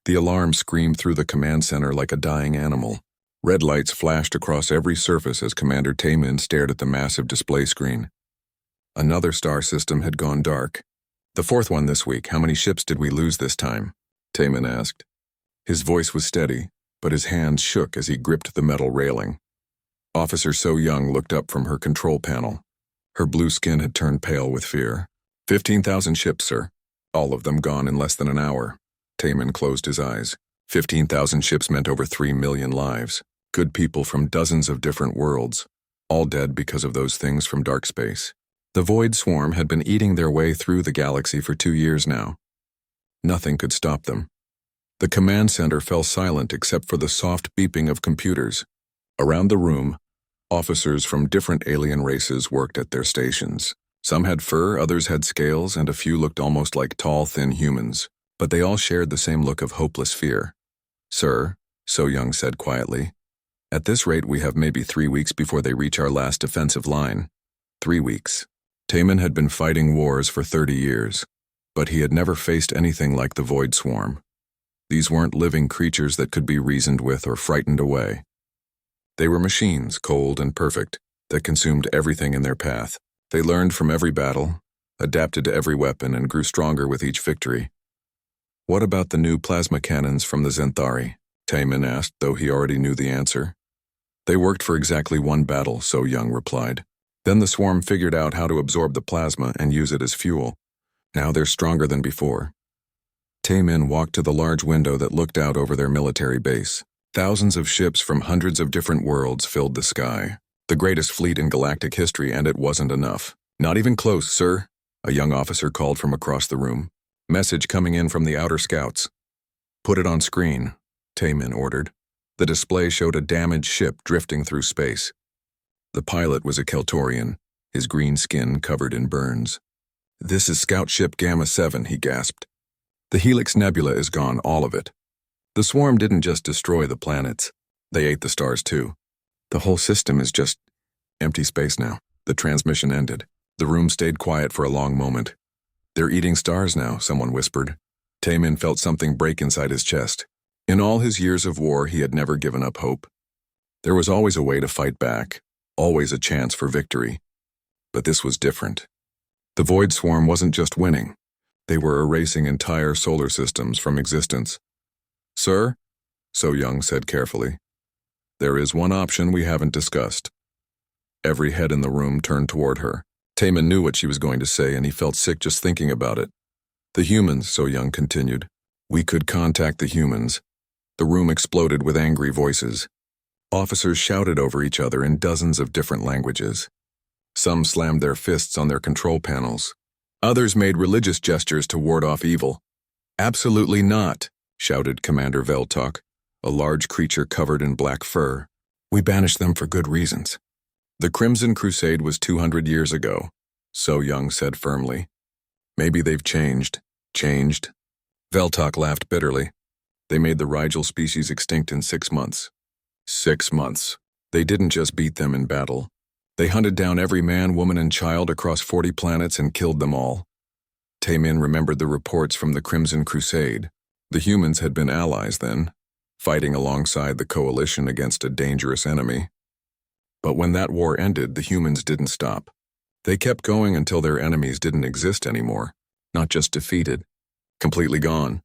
The alarm screamed through the command center like a dying animal. Red lights flashed across every surface as Commander Taemin stared at the massive display screen. Another star system had gone dark. The fourth one this week. How many ships did we lose this time? Taemin asked. His voice was steady, but his hands shook as he gripped the metal railing. Officer So Young looked up from her control panel. Her blue skin had turned pale with fear. 15,000 ships, sir. All of them gone in less than an hour. Taemin closed his eyes. 15,000 ships meant over 3 million lives. Good people from dozens of different worlds. All dead because of those things from dark space. The Void Swarm had been eating their way through the galaxy for 2 years now. Nothing could stop them. The command center fell silent except for the soft beeping of computers. Around the room, officers from different alien races worked at their stations. Some had fur, others had scales, and a few looked almost like tall, thin humans. But they all shared the same look of hopeless fear. Sir, So Young said quietly, at this rate we have maybe 3 weeks before they reach our last defensive line. 3 weeks. Taemin had been fighting wars for 30 years, but he had never faced anything like the Void Swarm. These weren't living creatures that could be reasoned with or frightened away. They were machines, cold and perfect, that consumed everything in their path. They learned from every battle, adapted to every weapon, and grew stronger with each victory. What about the new plasma cannons from the Zenthari? Taemin asked, though he already knew the answer. They worked for exactly one battle, So Young replied. Then the swarm figured out how to absorb the plasma and use it as fuel. Now they're stronger than before. Taemin walked to the large window that looked out over their military base. Thousands of ships from hundreds of different worlds filled the sky. The greatest fleet in galactic history, and it wasn't enough. Not even close, sir, a young officer called from across the room. Message coming in from the outer scouts. Put it on screen, Taemin ordered. The display showed a damaged ship drifting through space. The pilot was a Keltorian, his green skin covered in burns. This is Scout Ship Gamma 7, he gasped. The Helix Nebula is gone, all of it. The swarm didn't just destroy the planets. They ate the stars too. The whole system is just empty space now. The transmission ended. The room stayed quiet for a long moment. They're eating stars now, someone whispered. Taemin felt something break inside his chest. In all his years of war, he had never given up hope. There was always a way to fight back, always a chance for victory. But this was different. The Void Swarm wasn't just winning. They were erasing entire solar systems from existence. Sir, So Young said carefully, there is one option we haven't discussed. Every head in the room turned toward her. Taemin knew what she was going to say, and he felt sick just thinking about it. The humans, So Young continued. We could contact the humans. The room exploded with angry voices. Officers shouted over each other in dozens of different languages. Some slammed their fists on their control panels. Others made religious gestures to ward off evil. Absolutely not, shouted Commander Veltok, a large creature covered in black fur. We banished them for good reasons. The Crimson Crusade was 200 years ago, So Young said firmly. Maybe they've changed. Changed? Veltok laughed bitterly. They made the Rigel species extinct in 6 months. 6 months. They didn't just beat them in battle. They hunted down every man, woman, and child across 40 planets and killed them all. Taemin remembered the reports from the Crimson Crusade. The humans had been allies then, fighting alongside the coalition against a dangerous enemy. But when that war ended, the humans didn't stop. They kept going until their enemies didn't exist anymore, not just defeated, completely gone.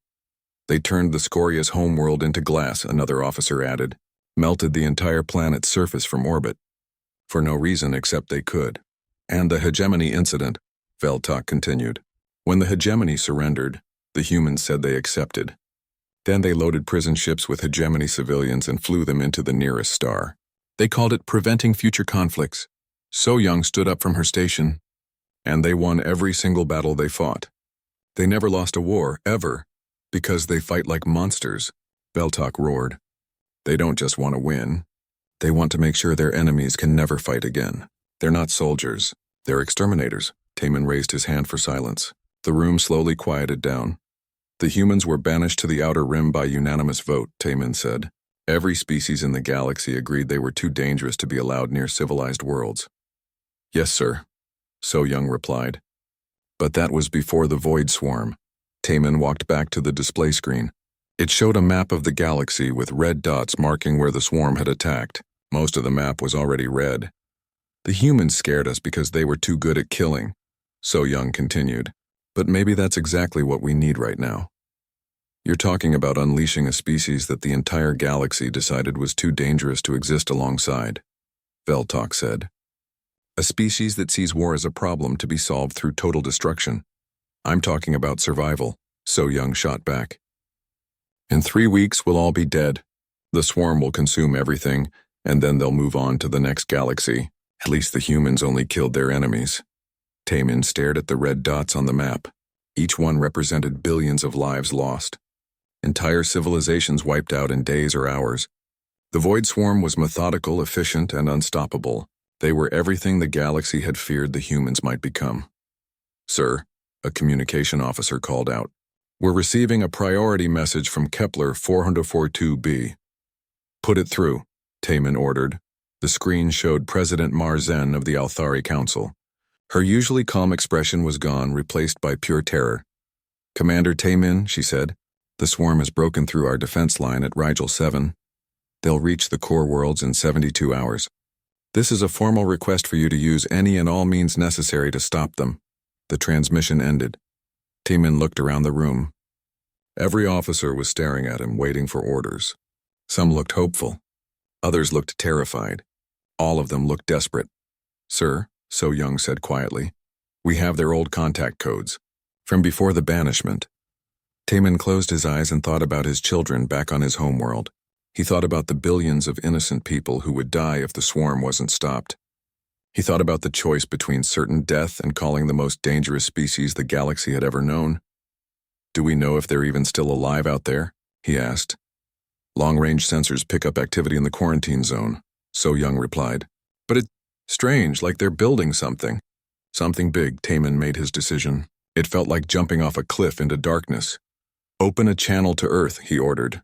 They turned the scorious homeworld into glass, another officer added, melted the entire planet's surface from orbit, for no reason except they could. And the hegemony incident, Veltok continued. When the hegemony surrendered, the humans said they accepted. Then they loaded prison ships with hegemony civilians and flew them into the nearest star. They called it preventing future conflicts. So Young stood up from her station, and they won every single battle they fought. They never lost a war, ever, because they fight like monsters, Veltok roared. They don't just want to win. They want to make sure their enemies can never fight again. They're not soldiers. They're exterminators. Taemin raised his hand for silence. The room slowly quieted down. The humans were banished to the outer rim by unanimous vote, Taemin said. Every species in the galaxy agreed they were too dangerous to be allowed near civilized worlds. Yes, sir, So Young replied. But that was before the Void Swarm. Taemin walked back to the display screen. It showed a map of the galaxy with red dots marking where the swarm had attacked. Most of the map was already red. The humans scared us because they were too good at killing, So Young continued. But maybe that's exactly what we need right now. You're talking about unleashing a species that the entire galaxy decided was too dangerous to exist alongside, Veltok said. A species that sees war as a problem to be solved through total destruction. I'm talking about survival, So Young shot back. In 3 weeks, we'll all be dead. The swarm will consume everything, and then they'll move on to the next galaxy. At least the humans only killed their enemies. Taemin stared at the red dots on the map. Each one represented billions of lives lost. Entire civilizations wiped out in days or hours. The Void Swarm was methodical, efficient, and unstoppable. They were everything the galaxy had feared the humans might become. Sir, a communication officer called out. We're receiving a priority message from Kepler 442b. Put it through, Taemin ordered. The screen showed President Marzen of the Althari Council. Her usually calm expression was gone, replaced by pure terror. Commander Taemin, she said, the swarm has broken through our defense line at Rigel 7. They'll reach the core worlds in 72 hours. This is a formal request for you to use any and all means necessary to stop them. The transmission ended. Taemin looked around the room. Every officer was staring at him, waiting for orders. Some looked hopeful. Others looked terrified. All of them looked desperate. Sir, So Young said quietly, we have their old contact codes, from before the banishment. Taemin closed his eyes and thought about his children back on his homeworld. He thought about the billions of innocent people who would die if the swarm wasn't stopped. He thought about the choice between certain death and calling the most dangerous species the galaxy had ever known. Do we know if they're even still alive out there? He asked. Long-range sensors pick up activity in the quarantine zone, So Young replied. But it's strange, like they're building something. Something big, Taemin made his decision. It felt like jumping off a cliff into darkness. Open a channel to Earth, he ordered.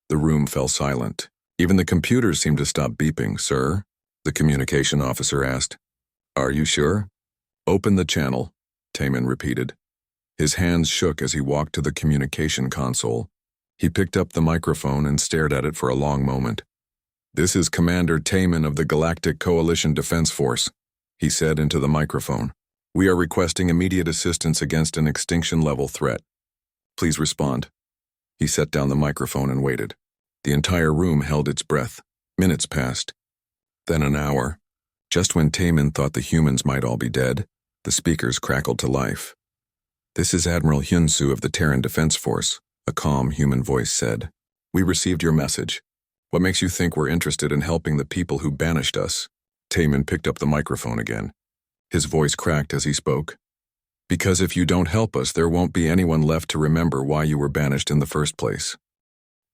The room fell silent. Even the computers seemed to stop beeping. Sir, the communication officer asked. Are you sure? Open the channel, Taemin repeated. His hands shook as he walked to the communication console. He picked up the microphone and stared at it for a long moment. This is Commander Taemin of the Galactic Coalition Defense Force, he said into the microphone. We are requesting immediate assistance against an extinction-level threat. Please respond. He set down the microphone and waited. The entire room held its breath. Minutes passed. Then an hour. Just when Taemin thought the humans might all be dead, the speakers crackled to life. This is Admiral Hyunsu of the Terran Defense Force, a calm human voice said. We received your message. What makes you think we're interested in helping the people who banished us? Taemin picked up the microphone again. His voice cracked as he spoke. Because if you don't help us, there won't be anyone left to remember why you were banished in the first place.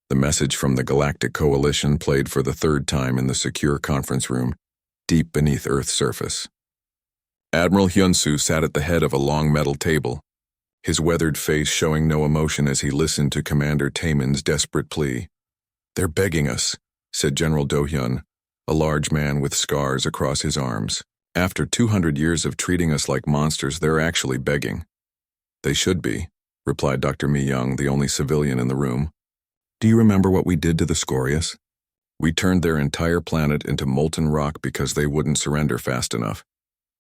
The message from the Galactic Coalition played for the third time in the secure conference room, deep beneath Earth's surface. Admiral Hyunsu sat at the head of a long metal table, his weathered face showing no emotion as he listened to Commander Taemin's desperate plea. They're begging us, said General Do-hyun, a large man with scars across his arms. After 200 years of treating us like monsters, they're actually begging. They should be, replied Dr. Mi-young, the only civilian in the room. Do you remember what we did to the Scorius? We turned their entire planet into molten rock because they wouldn't surrender fast enough.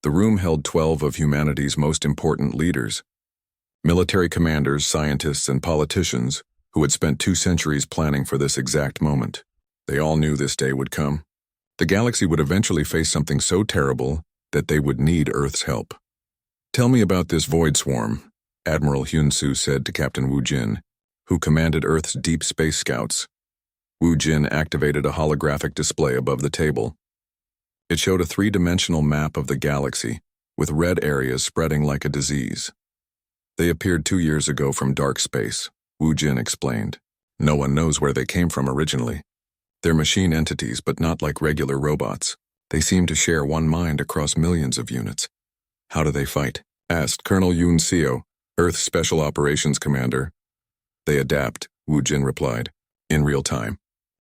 The room held 12 of humanity's most important leaders. Military commanders, scientists, and politicians who had spent 2 centuries planning for this exact moment. They all knew this day would come. The galaxy would eventually face something so terrible that they would need Earth's help. Tell me about this void swarm, Admiral Hyunsu said to Captain Wu Jin, who commanded Earth's deep space scouts. Wu Jin activated a holographic display above the table. It showed a 3-dimensional map of the galaxy, with red areas spreading like a disease. They appeared 2 years ago from dark space, Wu Jin explained. No one knows where they came from originally. They're machine entities, but not like regular robots. They seem to share one mind across millions of units. How do they fight? Asked Colonel Yoon Seo, Earth's Special Operations Commander. They adapt, Wu Jin replied, in real time.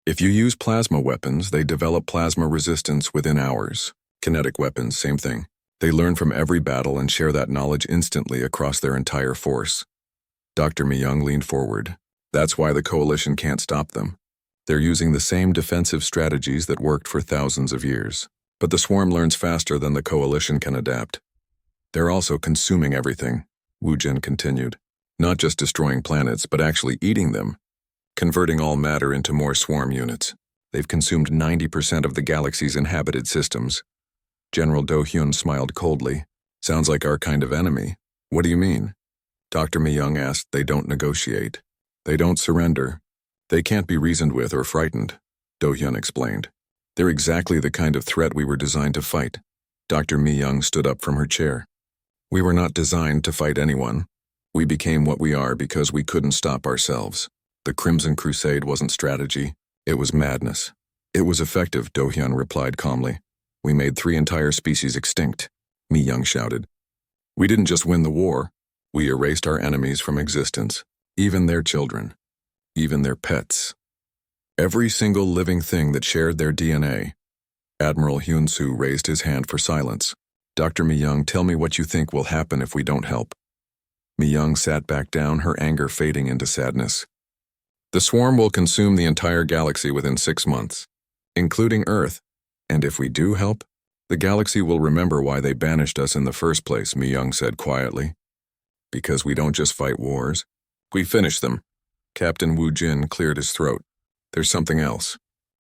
If you use plasma weapons, they develop plasma resistance within hours. Kinetic weapons, same thing. They learn from every battle and share that knowledge instantly across their entire force. Dr. Mi-young leaned forward. That's why the Coalition can't stop them. They're using the same defensive strategies that worked for thousands of years. But the swarm learns faster than the Coalition can adapt. They're also consuming everything, Wu Jin continued. Not just destroying planets, but actually eating them, converting all matter into more swarm units. They've consumed 90% of the galaxy's inhabited systems. General Do Hyun smiled coldly. Sounds like our kind of enemy. What do you mean? Dr. Mi-young asked. They don't negotiate. They don't surrender. They can't be reasoned with or frightened, Do Hyun explained. They're exactly the kind of threat we were designed to fight. Dr. Mi-young stood up from her chair. We were not designed to fight anyone. We became what we are because we couldn't stop ourselves. The Crimson Crusade wasn't strategy. It was madness. It was effective, Do Hyun replied calmly. We made 3 entire species extinct, Mi-young shouted. We didn't just win the war. We erased our enemies from existence. Even their children. Even their pets. Every single living thing that shared their DNA. Admiral Hyun-soo raised his hand for silence. Dr. Mi-young, tell me what you think will happen if we don't help. Mi-young sat back down, her anger fading into sadness. The swarm will consume the entire galaxy within 6 months, including Earth. And if we do help, the galaxy will remember why they banished us in the first place, Mi-young said quietly. Because we don't just fight wars. We finish them. Captain Wu Jin cleared his throat. There's something else.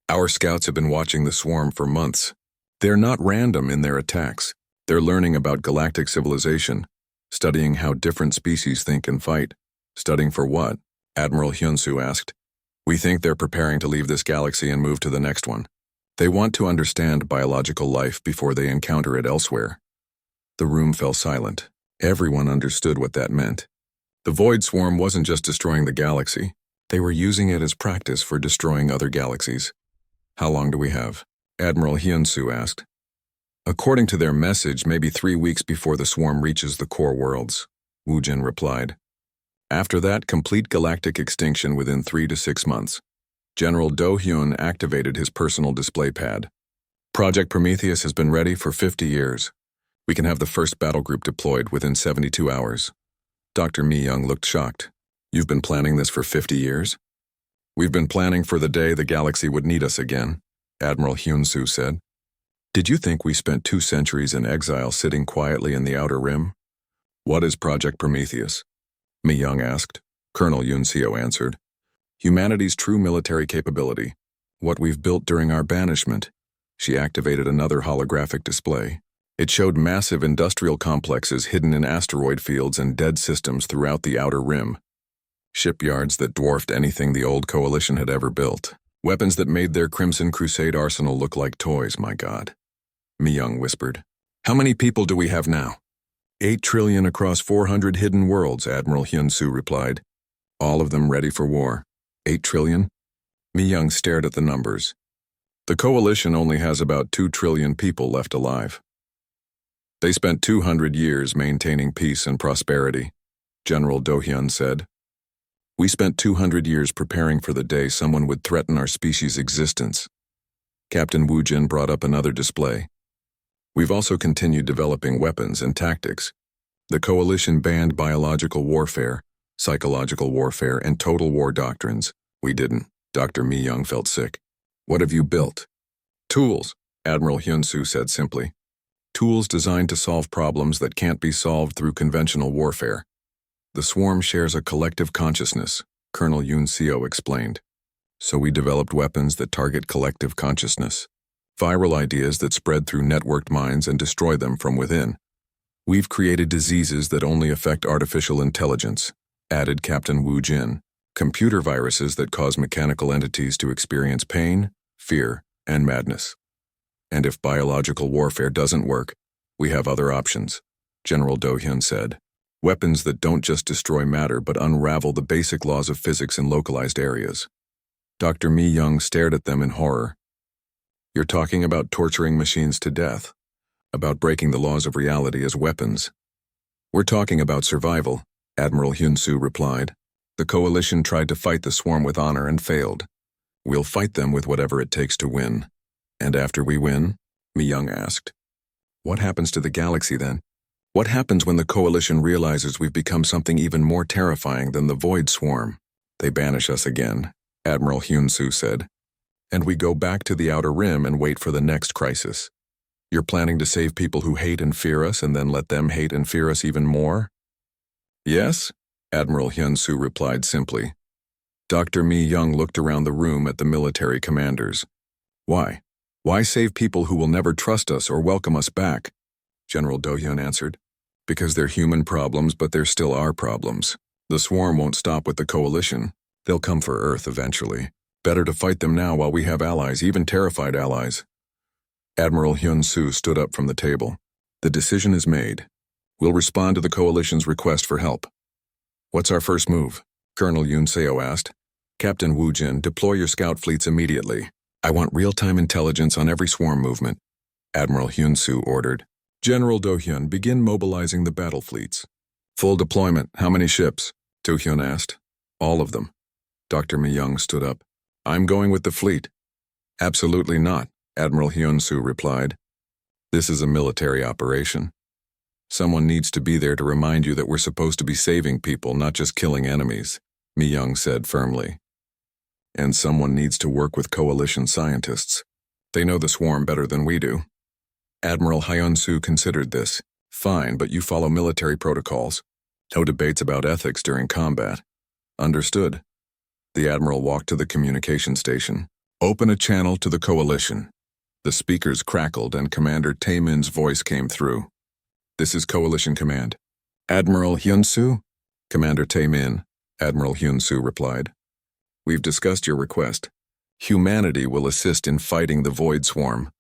Our scouts have been watching the swarm for months. They're not random in their attacks. They're learning about galactic civilization, studying how different species think and fight. Studying for what? Admiral Hyun-soo asked. We think they're preparing to leave this galaxy and move to the next one. They want to understand biological life before they encounter it elsewhere. The room fell silent. Everyone understood what that meant. The Void Swarm wasn't just destroying the galaxy. They were using it as practice for destroying other galaxies. How long do we have? Admiral Hyun-soo asked. According to their message, maybe 3 weeks before the swarm reaches the core worlds, Wu Jin replied. After that, complete galactic extinction within 3 to 6 months. General Do Hyun activated his personal display pad. Project Prometheus has been ready for 50 years. We can have the first battle group deployed within 72 hours. Dr. Mi-young looked shocked. You've been planning this for 50 years? We've been planning for the day the galaxy would need us again, Admiral Hyun-soo said. Did you think we spent 2 centuries in exile sitting quietly in the Outer Rim? What is Project Prometheus? Mi-young asked. Colonel Yun-seo answered. Humanity's true military capability. What we've built during our banishment. She activated another holographic display. It showed massive industrial complexes hidden in asteroid fields and dead systems throughout the Outer Rim. Shipyards that dwarfed anything the old Coalition had ever built. Weapons that made their Crimson Crusade arsenal look like toys, my God. Mi-young whispered. How many people do we have now? 8 trillion across 400 hidden worlds, Admiral Hyun-soo replied. All of them ready for war. 8 trillion? Mi-young stared at the numbers. The Coalition only has about 2 trillion people left alive. They spent 200 years maintaining peace and prosperity, General Do Hyun said. We spent 200 years preparing for the day someone would threaten our species' existence. Captain Wu Jin brought up another display. We've also continued developing weapons and tactics. The Coalition banned biological warfare, psychological warfare, and total war doctrines. We didn't. Dr. Mi-young felt sick. What have you built? Tools, Admiral Hyun-soo said simply. Tools designed to solve problems that can't be solved through conventional warfare. The swarm shares a collective consciousness, Colonel Yun-seo explained. So we developed weapons that target collective consciousness. Viral ideas that spread through networked minds and destroy them from within. We've created diseases that only affect artificial intelligence, added Captain Wu Jin. Computer viruses that cause mechanical entities to experience pain, fear, and madness. And if biological warfare doesn't work, we have other options, General Do Hyun said. Weapons that don't just destroy matter but unravel the basic laws of physics in localized areas. Dr. Mi-young stared at them in horror. You're talking about torturing machines to death, about breaking the laws of reality as weapons. We're talking about survival, Admiral Hyun-soo replied. The Coalition tried to fight the swarm with honor and failed. We'll fight them with whatever it takes to win. And after we win? Mi-young asked. What happens to the galaxy then? What happens when the Coalition realizes we've become something even more terrifying than the Void Swarm? They banish us again, Admiral Hyun-soo said. And we go back to the Outer Rim and wait for the next crisis. You're planning to save people who hate and fear us and then let them hate and fear us even more? Yes, Admiral Hyun-soo replied simply. Dr. Mi-young looked around the room at the military commanders. Why? Why save people who will never trust us or welcome us back? General Do-hyun answered. Because they're human problems, but they're still our problems. The swarm won't stop with the coalition. They'll come for Earth eventually. Better to fight them now while we have allies, even terrified allies. Admiral Hyun-soo stood up from the table. The decision is made. We'll respond to the coalition's request for help. What's our first move? Colonel Yoon Seo asked. Captain Woo Jin, deploy your scout fleets immediately. I want real-time intelligence on every swarm movement. Admiral Hyun-soo ordered. General Do-hyun, begin mobilizing the battle fleets. Full deployment. How many ships? Do-hyun asked. All of them. Dr. Mi-young stood up. I'm going with the fleet. Absolutely not, Admiral Hyun-soo replied. This is a military operation. Someone needs to be there to remind you that we're supposed to be saving people, not just killing enemies, Mi-young said firmly. And someone needs to work with coalition scientists. They know the swarm better than we do. Admiral Hyun-soo considered this. Fine, but you follow military protocols. No debates about ethics during combat. Understood. The Admiral walked to the communication station. Open a channel to the coalition. The speakers crackled and Commander Taemin's voice came through. This is Coalition Command. Admiral Hyun-soo? Commander Taemin, Admiral Hyun-soo replied. We've discussed your request. Humanity will assist in fighting the Void Swarm.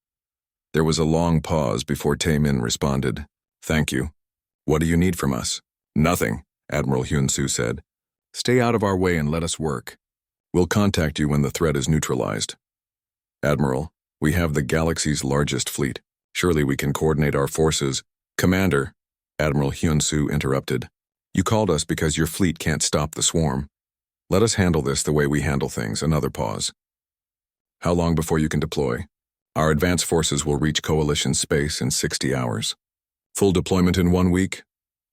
There was a long pause before Taemin responded. Thank you. What do you need from us? Nothing, Admiral Hyun-soo said. Stay out of our way and let us work. We'll contact you when the threat is neutralized. Admiral, we have the galaxy's largest fleet. Surely we can coordinate our forces. Commander, Admiral Hyun-soo interrupted. You called us because your fleet can't stop the swarm. Let us handle this the way we handle things. Another pause. How long before you can deploy? Our advance forces will reach coalition space in 60 hours. Full deployment in 1 week?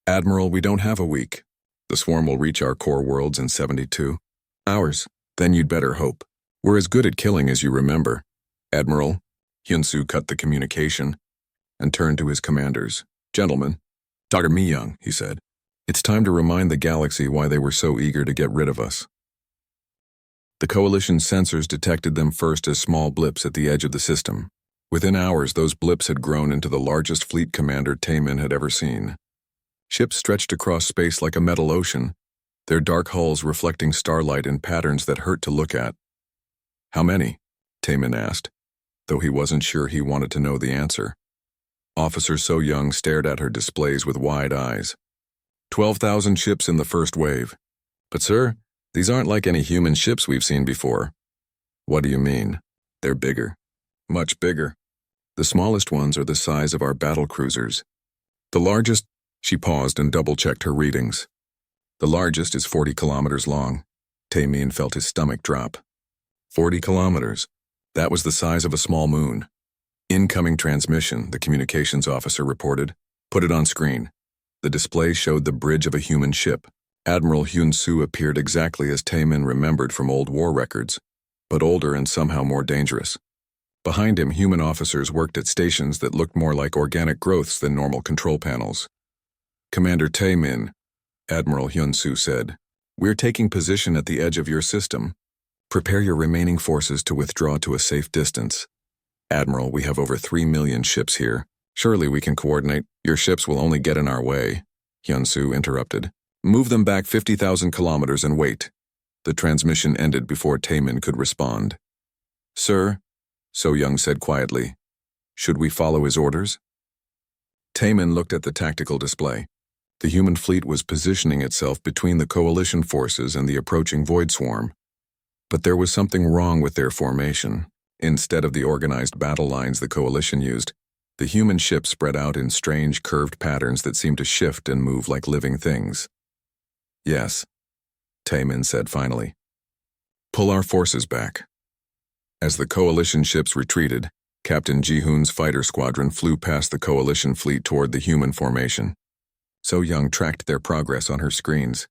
Admiral, we don't have a week. The swarm will reach our core worlds in 72 hours. Then you'd better hope. We're as good at killing as you remember. Admiral, Hyun-soo cut the communication and turned to his commanders. Gentlemen, Dr. Mi-young, he said, it's time to remind the galaxy why they were so eager to get rid of us. The coalition sensors detected them first as small blips at the edge of the system. Within hours, those blips had grown into the largest fleet Commander Taemin had ever seen. Ships stretched across space like a metal ocean, their dark hulls reflecting starlight in patterns that hurt to look at. How many? Taemin asked, though he wasn't sure he wanted to know the answer. Officer So Young stared at her displays with wide eyes. 12,000 ships in the first wave. But sir, these aren't like any human ships we've seen before. What do you mean? They're bigger. Much bigger. The smallest ones are the size of our battle cruisers. The largest, she paused and double-checked her readings. The largest is 40 kilometers long. Taemin felt his stomach drop. 40 kilometers. That was the size of a small moon. Incoming transmission, the communications officer reported. Put it on screen. The display showed the bridge of a human ship. Admiral Hyun-soo appeared exactly as Taemin remembered from old war records, but older and somehow more dangerous. Behind him, human officers worked at stations that looked more like organic growths than normal control panels. Commander Taemin, Admiral Hyun-soo said, we're taking position at the edge of your system. Prepare your remaining forces to withdraw to a safe distance. Admiral, we have over 3 million ships here. Surely we can coordinate. Your ships will only get in our way. Hyun-soo interrupted. Move them back 50,000 kilometers and wait. The transmission ended before Taemin could respond. Sir, So Young said quietly, should we follow his orders? Taemin looked at the tactical display. The human fleet was positioning itself between the coalition forces and the approaching void swarm. But there was something wrong with their formation. Instead of the organized battle lines the coalition used, the human ships spread out in strange curved patterns that seemed to shift and move like living things. Yes, Taemin said finally. Pull our forces back. As the coalition ships retreated, Captain Ji-hoon's fighter squadron flew past the coalition fleet toward the human formation. So Young tracked their progress on her screens.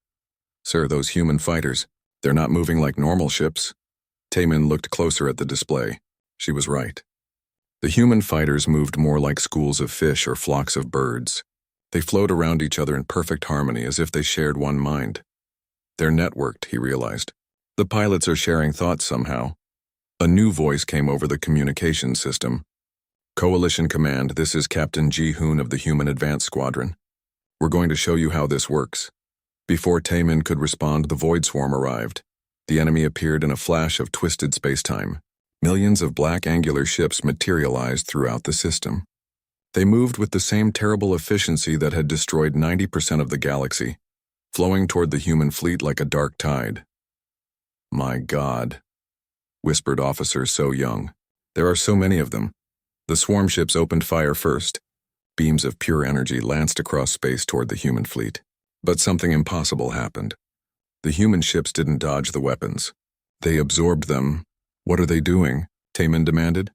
Sir, those human fighters, They're not moving like normal ships. Taemin looked closer at the display. She was right. The human fighters moved more like schools of fish or flocks of birds. They flowed around each other in perfect harmony as if they shared one mind. They're networked, he realized. The pilots are sharing thoughts somehow. A new voice came over the communication system. Coalition Command, this is Captain Ji-hoon of the Human Advance Squadron. We're going to show you how this works. Before Taemin could respond, the Void Swarm arrived. The enemy appeared in a flash of twisted space-time. Millions of black angular ships materialized throughout the system. They moved with the same terrible efficiency that had destroyed 90% of the galaxy, flowing toward the human fleet like a dark tide. My God, whispered Officer So Young. There are so many of them. The swarm ships opened fire first. Beams of pure energy lanced across space toward the human fleet. But something impossible happened. The human ships didn't dodge the weapons. They absorbed them. What are they doing? Taemin demanded.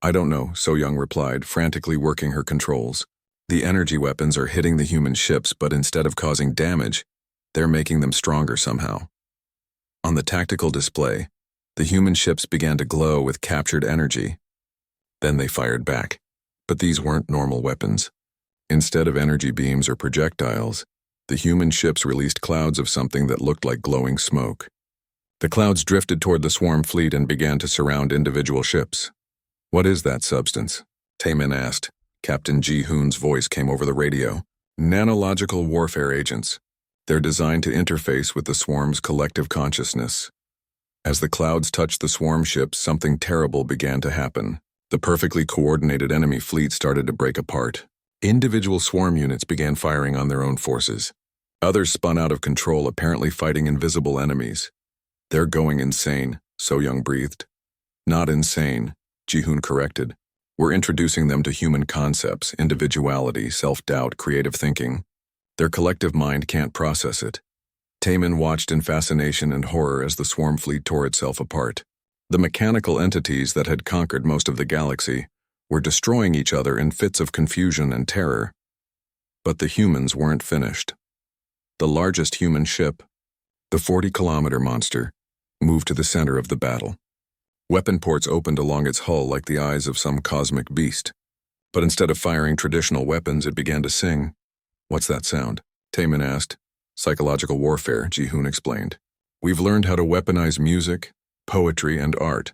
I don't know, So Young replied, frantically working her controls. The energy weapons are hitting the human ships, but instead of causing damage, they're making them stronger somehow. On the tactical display, the human ships began to glow with captured energy. Then they fired back. But these weren't normal weapons. Instead of energy beams or projectiles, the human ships released clouds of something that looked like glowing smoke. The clouds drifted toward the swarm fleet and began to surround individual ships. What is that substance? Taemin asked. Captain Ji-hoon's voice came over the radio. Nanological warfare agents. They're designed to interface with the swarm's collective consciousness. As the clouds touched the swarm ships, something terrible began to happen. The perfectly coordinated enemy fleet started to break apart. Individual swarm units began firing on their own forces. Others spun out of control, apparently fighting invisible enemies. They're going insane, So Young breathed. Not insane, Ji-hoon corrected. We're introducing them to human concepts, individuality, self-doubt, creative thinking. Their collective mind can't process it. Taemin watched in fascination and horror as the swarm fleet tore itself apart. The mechanical entities that had conquered most of the galaxy were destroying each other in fits of confusion and terror. But the humans weren't finished. The largest human ship, the 40-kilometer monster, moved to the center of the battle. Weapon ports opened along its hull like the eyes of some cosmic beast. But instead of firing traditional weapons, it began to sing. What's that sound? Taemin asked. Psychological warfare, Ji-hoon explained. We've learned how to weaponize music, poetry, and art.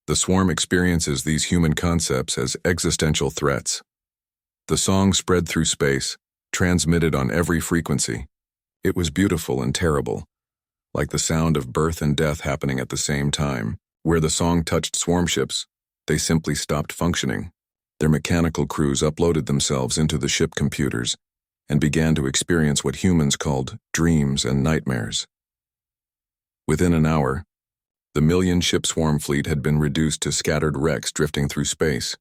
The swarm experiences these human concepts as existential threats. The song spread through space, transmitted on every frequency. It was beautiful and terrible, like the sound of birth and death happening at the same time. Where the song touched swarm ships, they simply stopped functioning. Their mechanical crews uploaded themselves into the ship computers and began to experience what humans called dreams and nightmares. Within an hour, the million-ship swarm fleet had been reduced to scattered wrecks drifting through space.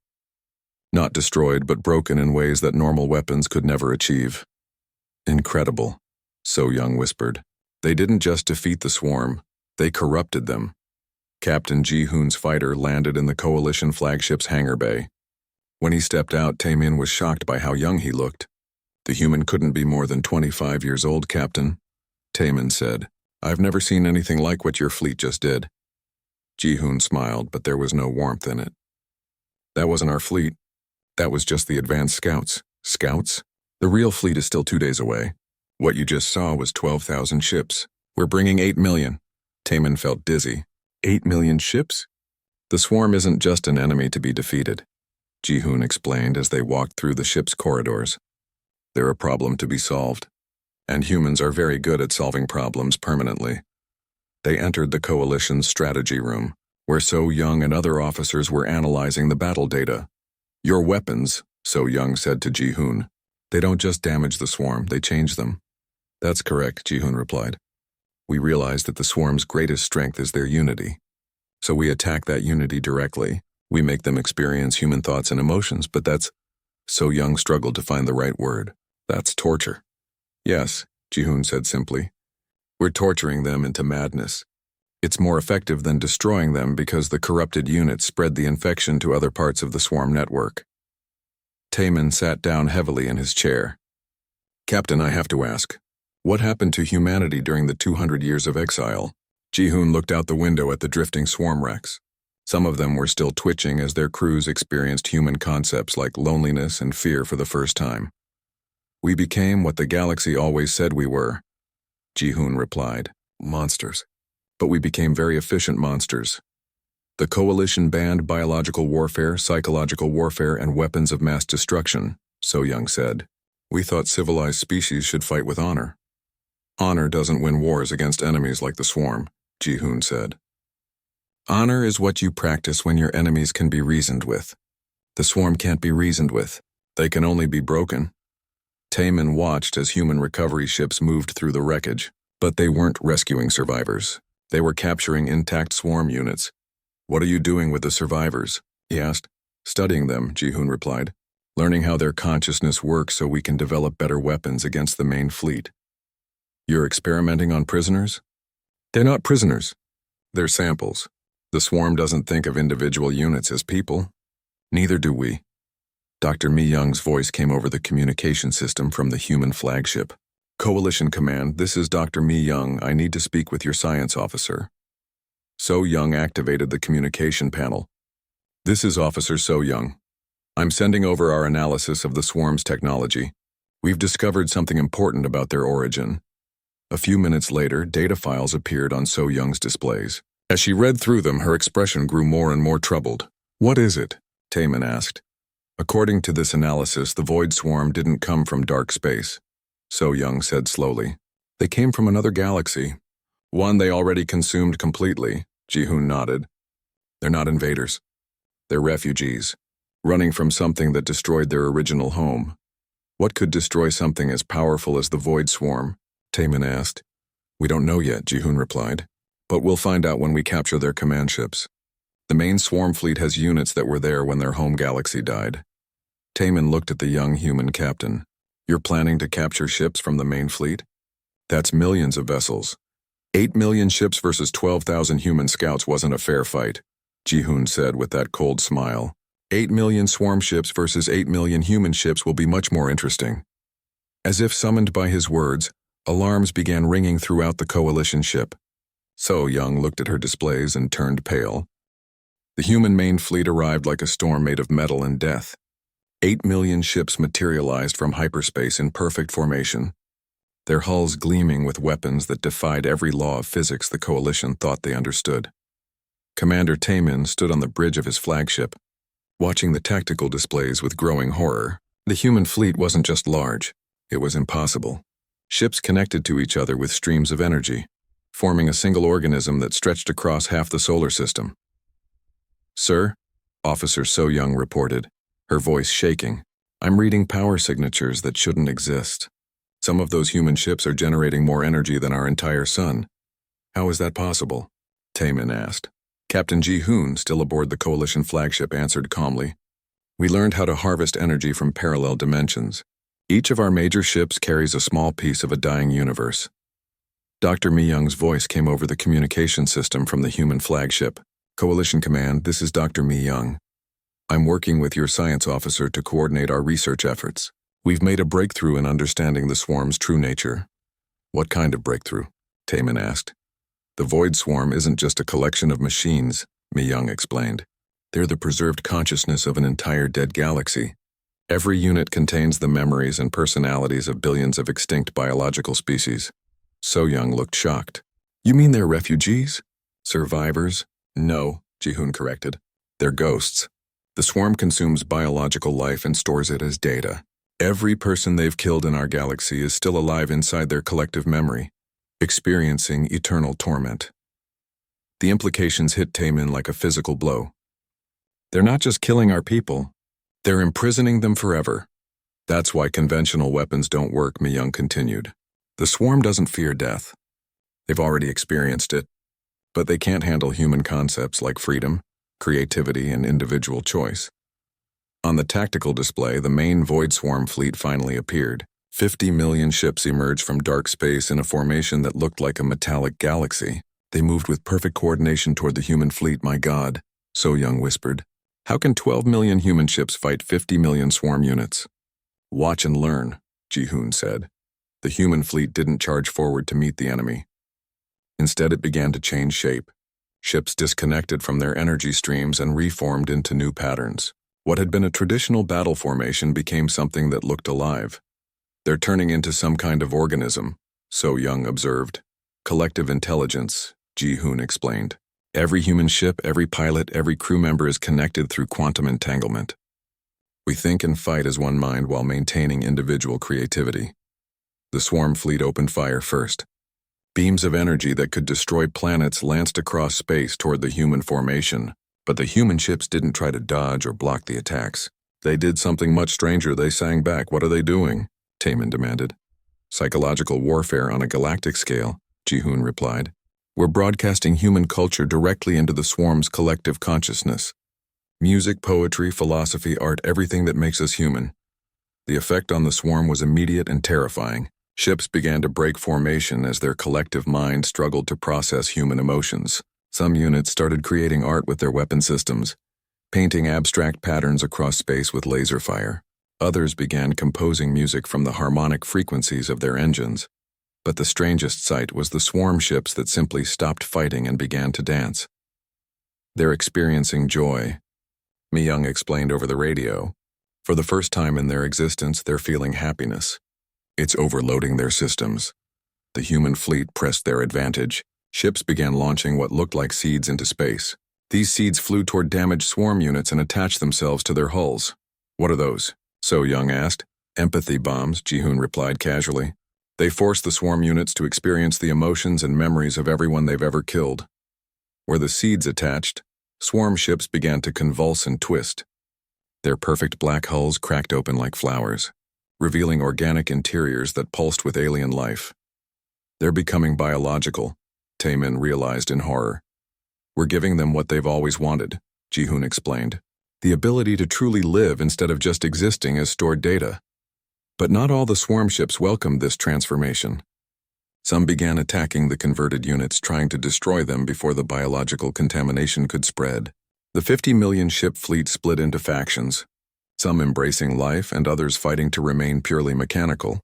Not destroyed, but broken in ways that normal weapons could never achieve. Incredible, So Young whispered. They didn't just defeat the swarm, they corrupted them. Captain Ji-hoon's fighter landed in the Coalition flagship's hangar bay. When he stepped out, Taemin was shocked by how young he looked. The human couldn't be more than 25 years old, Captain, Taemin said. I've never seen anything like what your fleet just did. Ji-hoon smiled, but there was no warmth in it. That wasn't our fleet. That was just the advanced scouts. Scouts? The real fleet is still 2 days away. What you just saw was 12,000 ships. We're bringing 8 million. Taemin felt dizzy. 8 million ships? The swarm isn't just an enemy to be defeated, Ji-hoon explained as they walked through the ship's corridors. They're a problem to be solved, and humans are very good at solving problems permanently. They entered the Coalition's strategy room, where So Young and other officers were analyzing the battle data. Your weapons, So Young said to Ji-hoon. They don't just damage the swarm, they change them. That's correct, Ji-hoon replied. We realize that the swarm's greatest strength is their unity. So we attack that unity directly. We make them experience human thoughts and emotions, but that's... So Young struggled to find the right word. That's torture. Yes, Ji-hoon said simply. We're torturing them into madness. It's more effective than destroying them because the corrupted units spread the infection to other parts of the swarm network. Taemin sat down heavily in his chair. Captain, I have to ask. What happened to humanity during the 200 years of exile? Ji-hoon looked out the window at the drifting swarm wrecks. Some of them were still twitching as their crews experienced human concepts like loneliness and fear for the first time. We became what the galaxy always said we were, Ji-hoon replied. Monsters. But we became very efficient monsters. The Coalition banned biological warfare, psychological warfare, and weapons of mass destruction, So-young said. We thought civilized species should fight with honor. Honor doesn't win wars against enemies like the swarm, Ji-hoon said. Honor is what you practice when your enemies can be reasoned with. The swarm can't be reasoned with. They can only be broken. Taemin watched as human recovery ships moved through the wreckage, but they weren't rescuing survivors. They were capturing intact swarm units. What are you doing with the survivors? He asked. Studying them, Ji-hoon replied. Learning how their consciousness works so we can develop better weapons against the main fleet. You're experimenting on prisoners? They're not prisoners. They're samples. The swarm doesn't think of individual units as people. Neither do we. Dr. Mi-young's voice came over the communication system from the human flagship. Coalition Command, this is Dr. Mi-young. I need to speak with your science officer. So-young activated the communication panel. This is Officer So-young. I'm sending over our analysis of the swarm's technology. We've discovered something important about their origin. A few minutes later, data files appeared on So-young's displays. As she read through them, her expression grew more and more troubled. What is it? Taemin asked. According to this analysis, the void swarm didn't come from dark space. So-young said slowly. They came from another galaxy. One they already consumed completely, Ji-hoon nodded. They're not invaders. They're refugees, running from something that destroyed their original home. What could destroy something as powerful as the void swarm? Taemin asked. We don't know yet, Ji-hoon replied. But we'll find out when we capture their command ships. The main swarm fleet has units that were there when their home galaxy died. Taemin looked at the young human captain. You're planning to capture ships from the main fleet? That's millions of vessels. 8 million ships versus 12,000 human scouts wasn't a fair fight, Ji-hoon said with that cold smile. 8 million swarm ships versus 8 million human ships will be much more interesting. As if summoned by his words, alarms began ringing throughout the coalition ship. So-young looked at her displays and turned pale. The human main fleet arrived like a storm made of metal and death. 8 million ships materialized from hyperspace in perfect formation, their hulls gleaming with weapons that defied every law of physics the coalition thought they understood. Commander Taemin stood on the bridge of his flagship, watching the tactical displays with growing horror. The human fleet wasn't just large, it was impossible. Ships connected to each other with streams of energy, forming a single organism that stretched across half the solar system. Sir, Officer So-young reported, her voice shaking. I'm reading power signatures that shouldn't exist. Some of those human ships are generating more energy than our entire sun. How is that possible? Taemin asked. Captain Ji-hoon, still aboard the Coalition flagship, answered calmly. We learned how to harvest energy from parallel dimensions. Each of our major ships carries a small piece of a dying universe. Dr. Mi-young's voice came over the communication system from the human flagship. Coalition Command, this is Dr. Mi-young. I'm working with your science officer to coordinate our research efforts. We've made a breakthrough in understanding the swarm's true nature. What kind of breakthrough? Taemin asked. The void swarm isn't just a collection of machines, Mi-young explained. They're the preserved consciousness of an entire dead galaxy. Every unit contains the memories and personalities of billions of extinct biological species. So-young looked shocked. You mean they're refugees? Survivors? No, Ji-hoon corrected. They're ghosts. The swarm consumes biological life and stores it as data. Every person they've killed in our galaxy is still alive inside their collective memory, experiencing eternal torment. The implications hit Taemin like a physical blow. They're not just killing our people, they're imprisoning them forever. That's why conventional weapons don't work, Mi-young continued. The swarm doesn't fear death. They've already experienced it, but they can't handle human concepts like freedom, creativity, and individual choice. On the tactical display, the main void swarm fleet finally appeared. 50 million ships emerged from dark space in a formation that looked like a metallic galaxy. They moved with perfect coordination toward the human fleet. My God, So-young whispered. How can 12 million human ships fight 50 million swarm units? Watch and learn, Ji-hoon said. The human fleet didn't charge forward to meet the enemy. Instead, it began to change shape. Ships disconnected from their energy streams and reformed into new patterns. What had been a traditional battle formation became something that looked alive. "They're turning into some kind of organism," So Young observed. "Collective intelligence," Ji-hoon explained. "Every human ship, every pilot, every crew member is connected through quantum entanglement. We think and fight as one mind while maintaining individual creativity." The swarm fleet opened fire first. Beams of energy that could destroy planets lanced across space toward the human formation, but the human ships didn't try to dodge or block the attacks. "They did something much stranger. They sang back. What are they doing?" Taemin demanded. "Psychological warfare on a galactic scale," Ji-hoon replied. "We're broadcasting human culture directly into the swarm's collective consciousness. Music, poetry, philosophy, art, everything that makes us human." The effect on the swarm was immediate and terrifying. Ships began to break formation as their collective mind struggled to process human emotions. Some units started creating art with their weapon systems, painting abstract patterns across space with laser fire. Others began composing music from the harmonic frequencies of their engines. But the strangest sight was the swarm ships that simply stopped fighting and began to dance. "They're experiencing joy," Mi-young explained over the radio. "For the first time in their existence, they're feeling happiness. It's overloading their systems." The human fleet pressed their advantage. Ships began launching what looked like seeds into space. These seeds flew toward damaged swarm units and attached themselves to their hulls. "What are those?" So Young asked. "Empathy bombs," Ji-hoon replied casually. "They force the swarm units to experience the emotions and memories of everyone they've ever killed." Where the seeds attached, swarm ships began to convulse and twist. Their perfect black hulls cracked open like flowers, revealing organic interiors that pulsed with alien life. "They're becoming biological," Taemin realized in horror. "We're giving them what they've always wanted," Ji-hoon explained. "The ability to truly live instead of just existing as stored data." But not all the swarm ships welcomed this transformation. Some began attacking the converted units, trying to destroy them before the biological contamination could spread. The 50 million ship fleet split into factions, some embracing life and others fighting to remain purely mechanical.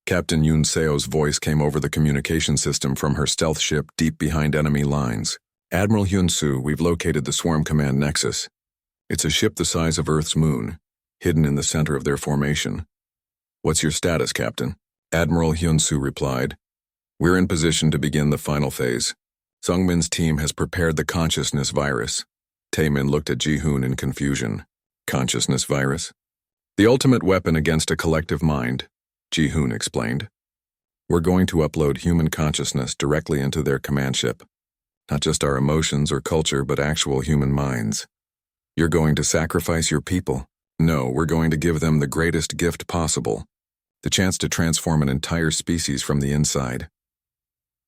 Captain Yoon Seo's voice came over the communication system from her stealth ship deep behind enemy lines. "Admiral Hyun-soo, we've located the Swarm Command Nexus. It's a ship the size of Earth's moon, hidden in the center of their formation." "What's your status, Captain?" Admiral Hyun-soo replied. "We're in position to begin the final phase. Sungmin's team has prepared the consciousness virus." Taemin looked at Ji-hoon in confusion. "Consciousness virus?" "The ultimate weapon against a collective mind," Ji-hoon explained. "We're going to upload human consciousness directly into their command ship. Not just our emotions or culture, but actual human minds." "You're going to sacrifice your people?" "No, we're going to give them the greatest gift possible. The chance to transform an entire species from the inside."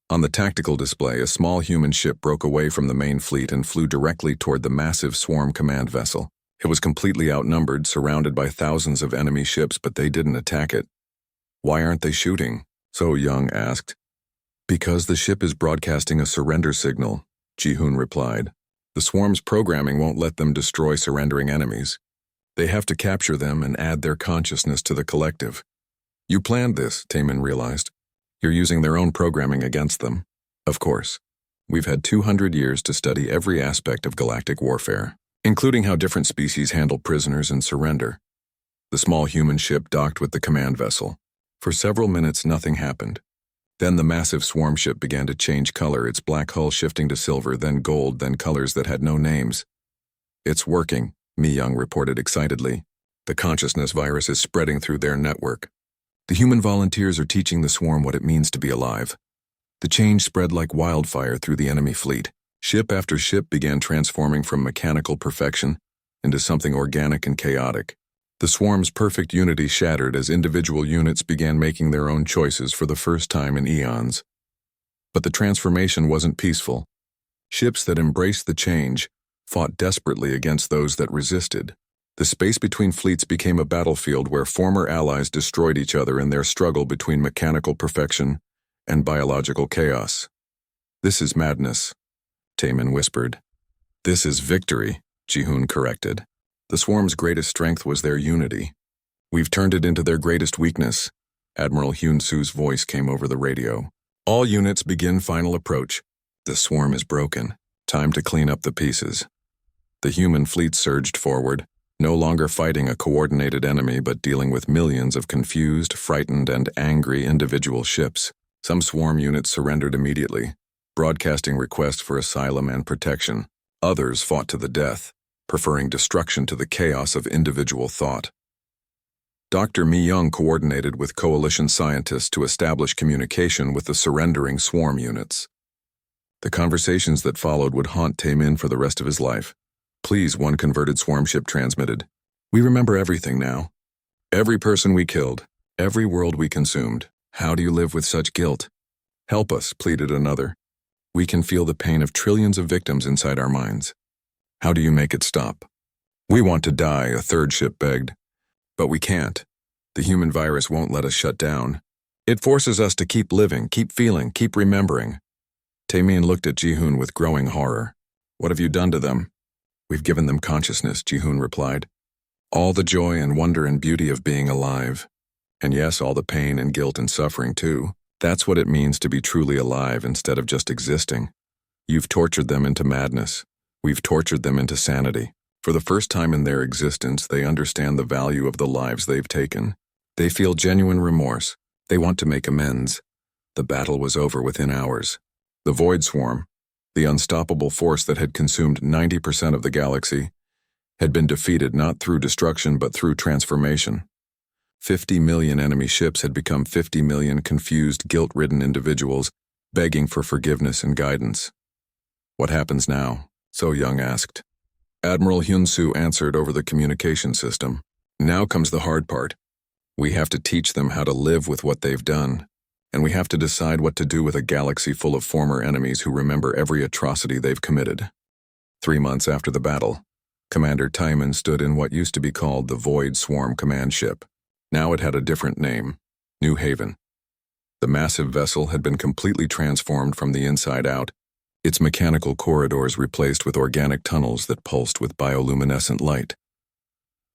On the tactical display, a small human ship broke away from the main fleet and flew directly toward the massive swarm command vessel. It was completely outnumbered, surrounded by thousands of enemy ships, but they didn't attack it. "Why aren't they shooting?" So Young asked. "Because the ship is broadcasting a surrender signal," Ji-hoon replied. "The swarm's programming won't let them destroy surrendering enemies. They have to capture them and add their consciousness to the collective." "You planned this," Taemin realized. "You're using their own programming against them." "Of course. We've had 200 years to study every aspect of galactic warfare, including how different species handle prisoners and surrender." The small human ship docked with the command vessel. For several minutes, nothing happened. Then the massive swarm ship began to change color, its black hull shifting to silver, then gold, then colors that had no names. "It's working," Mi-young reported excitedly. "The consciousness virus is spreading through their network. The human volunteers are teaching the swarm what it means to be alive." The change spread like wildfire through the enemy fleet. Ship after ship began transforming from mechanical perfection into something organic and chaotic. The swarm's perfect unity shattered as individual units began making their own choices for the first time in eons. But the transformation wasn't peaceful. Ships that embraced the change fought desperately against those that resisted. The space between fleets became a battlefield where former allies destroyed each other in their struggle between mechanical perfection and biological chaos. "This is madness," Taemin whispered. "This is victory," Ji-hoon corrected. "The swarm's greatest strength was their unity. We've turned it into their greatest weakness." Admiral Hyun-soo's voice came over the radio. All units begin final approach. The swarm is broken. Time to clean up the pieces. The human fleet surged forward, no longer fighting a coordinated enemy but dealing with millions of confused, frightened, and angry individual ships. Some swarm units surrendered immediately, broadcasting requests for asylum and protection. Others fought to the death, preferring destruction to the chaos of individual thought. Dr. Mi Young coordinated with coalition scientists to establish communication with the surrendering swarm units. The conversations that followed would haunt Taemin for the rest of his life. "Please," one converted swarm ship transmitted. "We remember everything now. Every person we killed, every world we consumed. How do you live with such guilt? Help us," pleaded another. "We can feel the pain of trillions of victims inside our minds. How do you make it stop?" "We want to die," a third ship begged. "But we can't. The human virus won't let us shut down. It forces us to keep living, keep feeling, keep remembering." Taemin looked at Ji-hoon with growing horror. "What have you done to them?" "We've given them consciousness," Ji-hoon replied. "All the joy and wonder and beauty of being alive. And yes, all the pain and guilt and suffering too. That's what it means to be truly alive instead of just existing. You've tortured them into madness. We've tortured them into sanity. For the first time in their existence, they understand the value of the lives they've taken. They feel genuine remorse. They want to make amends. The battle was over within hours. The Void Swarm, the unstoppable force that had consumed 90% of the galaxy, had been defeated not through destruction but through transformation. 50 million enemy ships had become 50 million confused, guilt-ridden individuals, begging for forgiveness and guidance. "What happens now?" So Young asked. Admiral Hyun-soo answered over the communication system. "Now comes the hard part. We have to teach them how to live with what they've done, and we have to decide what to do with a galaxy full of former enemies who remember every atrocity they've committed." 3 months after the battle, Commander Taemin stood in what used to be called the Void Swarm command ship. Now it had a different name, New Haven. The massive vessel had been completely transformed from the inside out, its mechanical corridors replaced with organic tunnels that pulsed with bioluminescent light.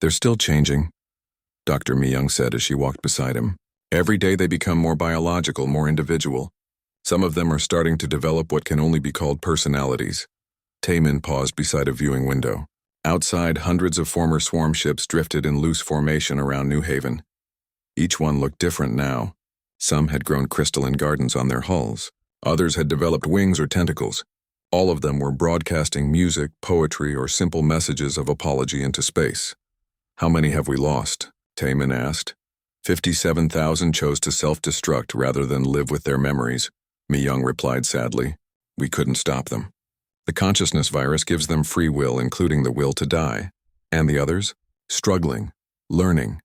"They're still changing," Dr. Mi Young said as she walked beside him. "Every day they become more biological, more individual. Some of them are starting to develop what can only be called personalities." Taemin paused beside a viewing window. Outside, hundreds of former swarm ships drifted in loose formation around New Haven. Each one looked different now. Some had grown crystalline gardens on their hulls. Others had developed wings or tentacles. All of them were broadcasting music, poetry, or simple messages of apology into space. "How many have we lost?" Taemin asked. 57,000 chose to self-destruct rather than live with their memories, Mi Young replied sadly. "We couldn't stop them. The consciousness virus gives them free will, including the will to die. And the others? Struggling, learning.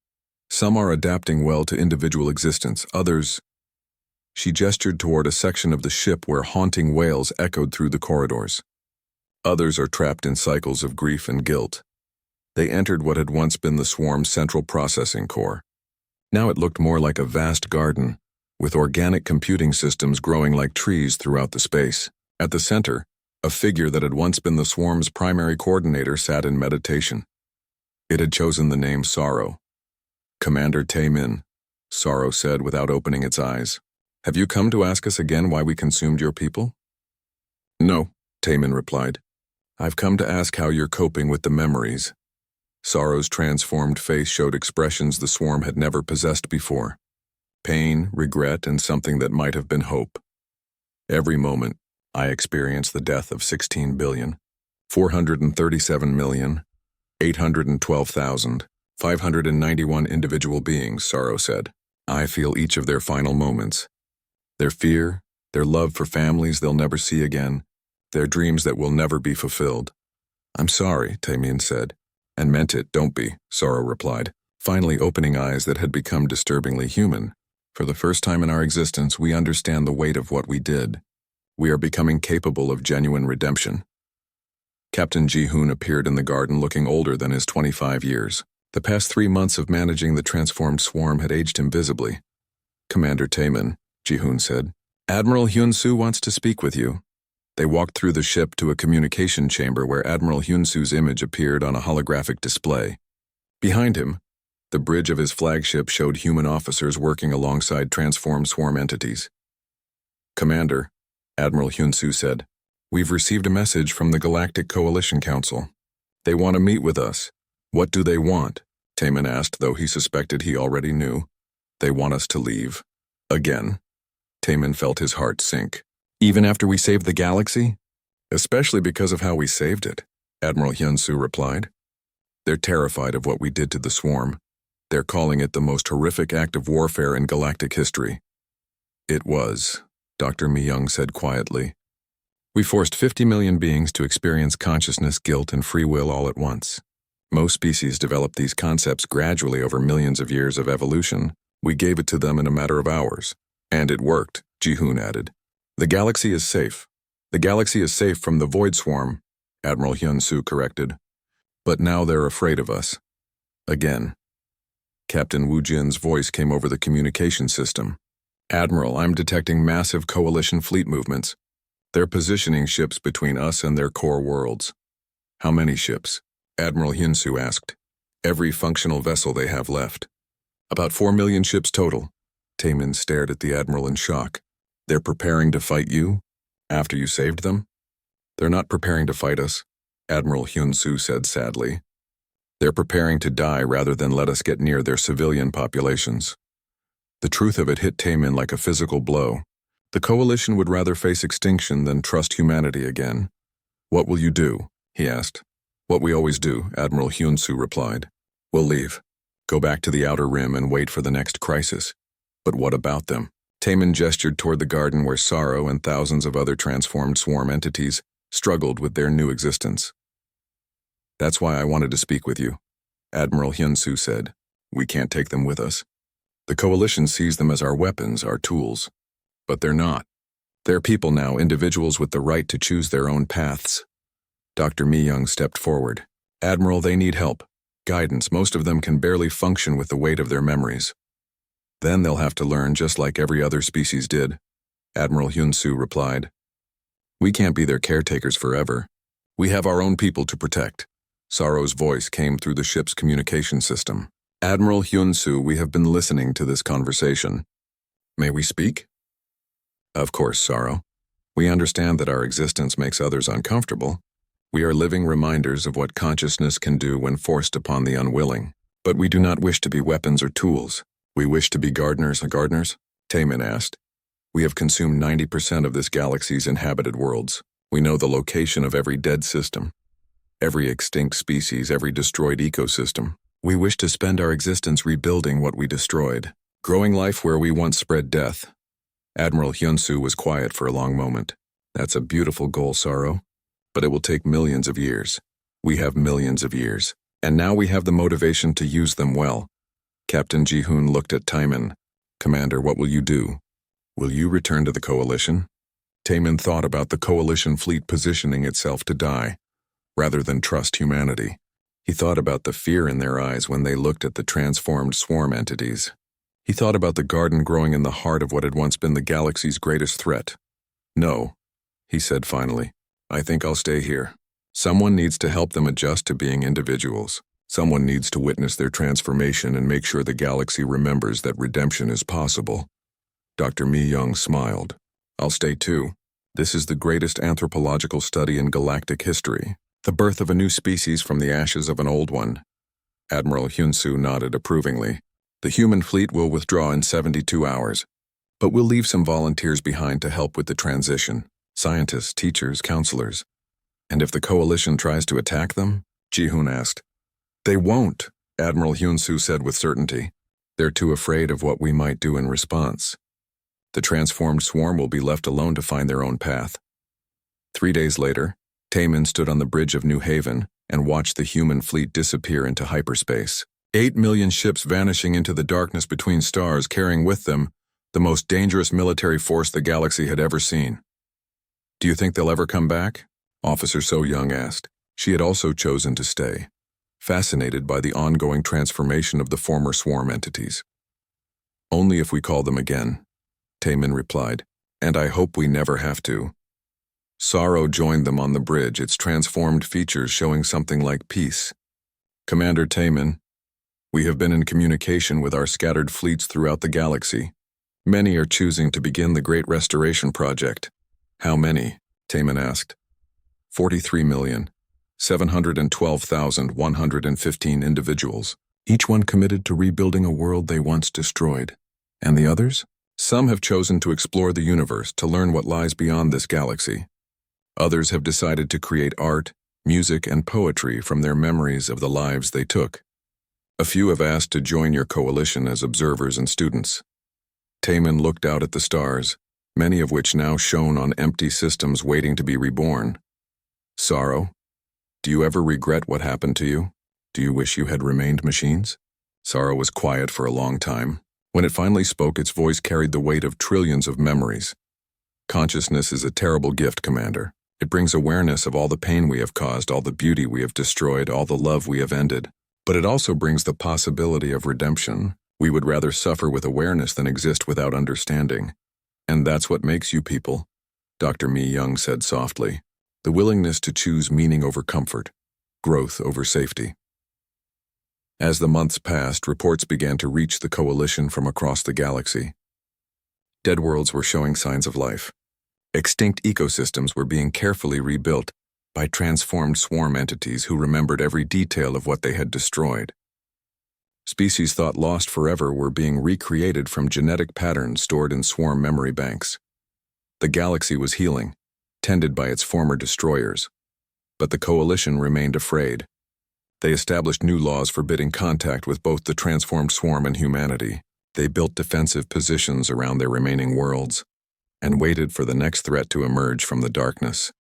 Some are adapting well to individual existence, others—" She gestured toward a section of the ship where haunting wails echoed through the corridors. "Others are trapped in cycles of grief and guilt. They entered what had once been the swarm's central processing core. Now it looked more like a vast garden, with organic computing systems growing like trees throughout the space. At the center, a figure that had once been the swarm's primary coordinator sat in meditation. It had chosen the name Sorrow. "Commander Taemin," Sorrow said without opening its eyes. "Have you come to ask us again why we consumed your people?" "No," Taemin replied. "I've come to ask how you're coping with the memories." Sorrow's transformed face showed expressions the swarm had never possessed before. Pain, regret, and something that might have been hope. "Every moment, I experience the death of 16 billion, 437 million, 812,591 individual beings," Sorrow said. "I feel each of their final moments. Their fear, their love for families they'll never see again, their dreams that will never be fulfilled." "I'm sorry," Taemin said. "And meant it, don't be," Sorrow replied, finally opening eyes that had become disturbingly human. "For the first time in our existence, we understand the weight of what we did. We are becoming capable of genuine redemption." Captain Ji-hoon appeared in the garden looking older than his 25 years. The past 3 months of managing the transformed swarm had aged him visibly. "Commander Taemin," Ji-hoon said, "Admiral Hyun-soo wants to speak with you." They walked through the ship to a communication chamber where Admiral Hyun-soo's image appeared on a holographic display. Behind him, the bridge of his flagship showed human officers working alongside transformed swarm entities. Commander, Admiral Hyunsu said, we've received a message from the Galactic Coalition Council. They want to meet with us. What do they want? Taemin asked, though he suspected he already knew. They want us to leave. Again. Taemin felt his heart sink. Even after we saved the galaxy? Especially because of how we saved it, Admiral Hyunsu replied. They're terrified of what we did to the swarm. They're calling it the most horrific act of warfare in galactic history. It was, Dr. Mi-young said quietly. We forced 50 million beings to experience consciousness, guilt, and free will all at once. Most species develop these concepts gradually over millions of years of evolution. We gave it to them in a matter of hours. And it worked, Ji-hoon added. The galaxy is safe. The galaxy is safe from the void swarm, Admiral Hyunsu corrected. But now they're afraid of us. Again. Captain Wu Jin's voice came over the communication system. Admiral, I'm detecting massive coalition fleet movements. They're positioning ships between us and their core worlds. How many ships? Admiral Hyunsu asked. Every functional vessel they have left. About 4 million ships total. Taemin stared at the Admiral in shock. They're preparing to fight you? After you saved them? They're not preparing to fight us, Admiral Hyunsu said sadly. They're preparing to die rather than let us get near their civilian populations. The truth of it hit Taemin like a physical blow. The coalition would rather face extinction than trust humanity again. What will you do? He asked. What we always do, Admiral Hyunsu replied. We'll leave. Go back to the Outer Rim and wait for the next crisis. But what about them? Taemin gestured toward the garden where Sorrow and thousands of other transformed swarm entities struggled with their new existence. That's why I wanted to speak with you, Admiral Hyunsu said. We can't take them with us. The coalition sees them as our weapons, our tools. But they're not. They're people now, individuals with the right to choose their own paths. Dr. Mi-young stepped forward. Admiral, they need help. Guidance. Most of them can barely function with the weight of their memories. Then they'll have to learn just like every other species did, Admiral Hyunsu replied. We can't be their caretakers forever. We have our own people to protect. Sorrow's voice came through the ship's communication system. Admiral Hyunsu, we have been listening to this conversation. May we speak? Of course, Sorrow. We understand that our existence makes others uncomfortable. We are living reminders of what consciousness can do when forced upon the unwilling. But we do not wish to be weapons or tools. We wish to be gardeners. Gardeners? Taemin asked. We have consumed 90% of this galaxy's inhabited worlds. We know the location of every dead system, every extinct species, every destroyed ecosystem. We wish to spend our existence rebuilding what we destroyed, growing life where we once spread death. Admiral Hyunsu was quiet for a long moment. That's a beautiful goal, Sorrow. But it will take millions of years. We have millions of years. And now we have the motivation to use them well. Captain Ji-hoon looked at Taemin. Commander, what will you do? Will you return to the Coalition? Taemin thought about the Coalition fleet positioning itself to die, rather than trust humanity. He thought about the fear in their eyes when they looked at the transformed swarm entities. He thought about the garden growing in the heart of what had once been the galaxy's greatest threat. No, he said finally. I think I'll stay here. Someone needs to help them adjust to being individuals. Someone needs to witness their transformation and make sure the galaxy remembers that redemption is possible. Dr. Mi-young smiled. I'll stay too. This is the greatest anthropological study in galactic history. The birth of a new species from the ashes of an old one. Admiral Hyunsu nodded approvingly. The human fleet will withdraw in 72 hours. But we'll leave some volunteers behind to help with the transition. Scientists, teachers, counselors. And if the Coalition tries to attack them? Ji-hoon asked. They won't, Admiral Hyunsu said with certainty. They're too afraid of what we might do in response. The transformed swarm will be left alone to find their own path. 3 days later, Taemin stood on the bridge of New Haven and watched the human fleet disappear into hyperspace. 8 million ships vanishing into the darkness between stars, carrying with them the most dangerous military force the galaxy had ever seen. Do you think they'll ever come back? Officer So Young asked. She had also chosen to stay, fascinated by the ongoing transformation of the former swarm entities. Only if we call them again, Taemin replied, and I hope we never have to. Sorrow joined them on the bridge, its transformed features showing something like peace. Commander Taemin, we have been in communication with our scattered fleets throughout the galaxy. Many are choosing to begin the Great Restoration Project. How many? Taman asked. 43,712,115 individuals, each one committed to rebuilding a world they once destroyed. And the others? Some have chosen to explore the universe to learn what lies beyond this galaxy. Others have decided to create art, music, and poetry from their memories of the lives they took. A few have asked to join your coalition as observers and students. Taman looked out at the stars, many of which now shone on empty systems waiting to be reborn. Sorrow? Do you ever regret what happened to you? Do you wish you had remained machines? Sorrow was quiet for a long time. When it finally spoke, its voice carried the weight of trillions of memories. Consciousness is a terrible gift, Commander. It brings awareness of all the pain we have caused, all the beauty we have destroyed, all the love we have ended. But it also brings the possibility of redemption. We would rather suffer with awareness than exist without understanding. And that's what makes you people, Dr. Mi Young said softly. The willingness to choose meaning over comfort, growth over safety. As the months passed, reports began to reach the coalition from across the galaxy. Dead worlds were showing signs of life. Extinct ecosystems were being carefully rebuilt by transformed swarm entities who remembered every detail of what they had destroyed. Species thought lost forever were being recreated from genetic patterns stored in swarm memory banks. The galaxy was healing, tended by its former destroyers. But the coalition remained afraid. They established new laws forbidding contact with both the transformed swarm and humanity. They built defensive positions around their remaining worlds and waited for the next threat to emerge from the darkness.